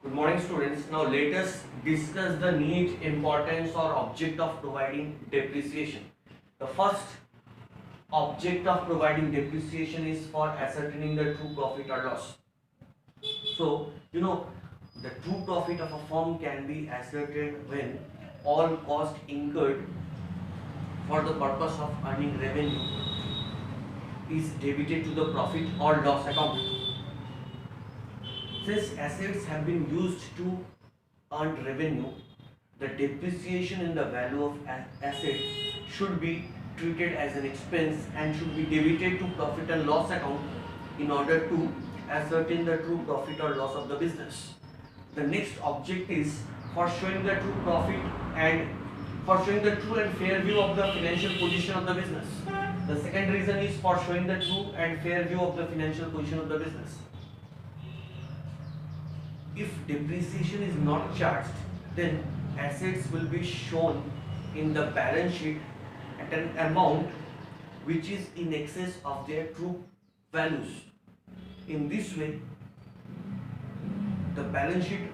Good morning, students. Now let us discuss the need, importance or object of providing depreciation. The first object of providing depreciation is for ascertaining the true profit or loss. So, the true profit of a firm can be ascertained when all cost incurred for the purpose of earning revenue is debited to the profit or loss account. Since assets have been used to earn revenue, the depreciation in the value of asset should be treated as an expense and should be debited to profit and loss account in order to ascertain the true profit or loss of the business. The next object is for showing the true profit and for showing the true and fair view of the financial position of the business. The second reason is for showing the true and fair view of the financial position of the business. If depreciation is not charged, then assets will be shown in the balance sheet at an amount which is in excess of their true values. In this way, the balance sheet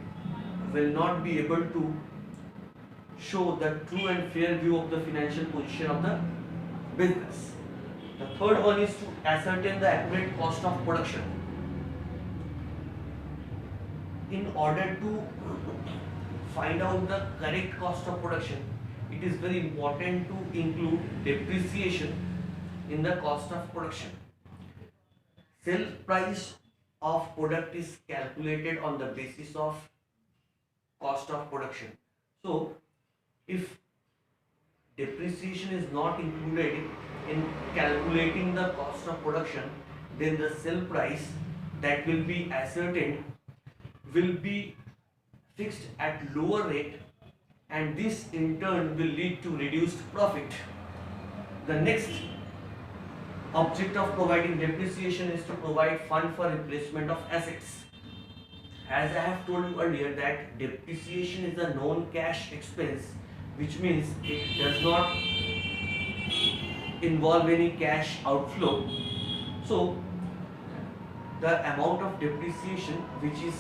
will not be able to show the true and fair view of the financial position of the business. The third one is to ascertain the accurate cost of production. In order to find out the correct cost of production, it is very important to include depreciation in the cost of production. Sale price of product is calculated on the basis of cost of production. So, if depreciation is not included in calculating the cost of production, then the sale price that will be ascertained will be fixed at lower rate, and this in turn will lead to reduced profit. The next object of providing depreciation is to provide fund for replacement of assets. As I have told you earlier that depreciation is a known cash expense, which means it does not involve any cash outflow. So the amount of depreciation which is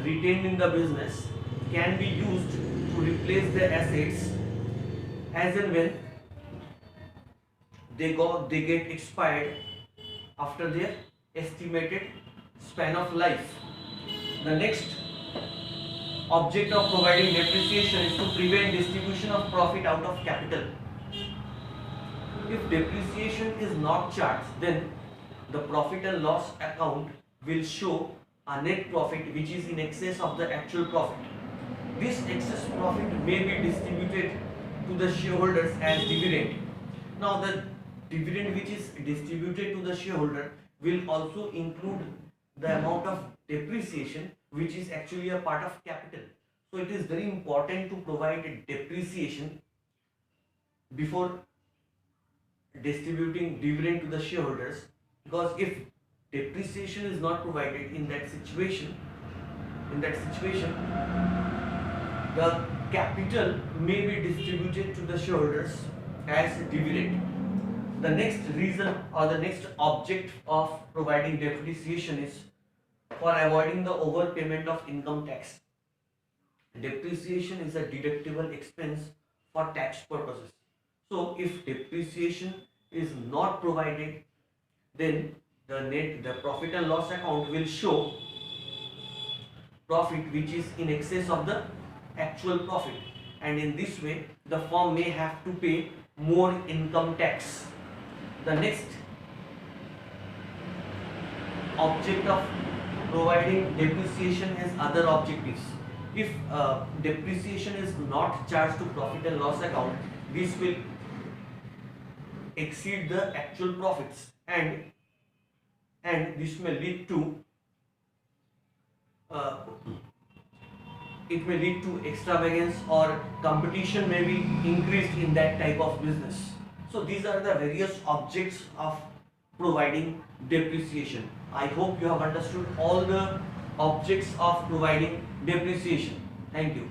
retained in the business can be used to replace the assets as and when they get expired after their estimated span of life. The next object of providing depreciation is to prevent distribution of profit out of capital. If depreciation is not charged, then the profit and loss account will show a net profit which is in excess of the actual profit. This excess profit may be distributed to the shareholders as dividend. Now the dividend which is distributed to the shareholder will also include the amount of depreciation which is actually a part of capital. So it is very important to provide a depreciation before distributing dividend to the shareholders, because if depreciation is not provided in that situation, the capital may be distributed to the shareholders as dividend. The next reason or the next object of providing depreciation is for avoiding the overpayment of income tax. Depreciation is a deductible expense for tax purposes. So if depreciation is not provided, then the profit and loss account will show profit which is in excess of the actual profit, and in this way the firm may have to pay more income tax. The next object of providing depreciation has other objectives. If depreciation is not charged to profit and loss account, this will exceed the actual profits, and this may lead to extravagance, or competition may be increased in that type of business. So these are the various objects of providing depreciation. I hope you have understood all the objects of providing depreciation. Thank you.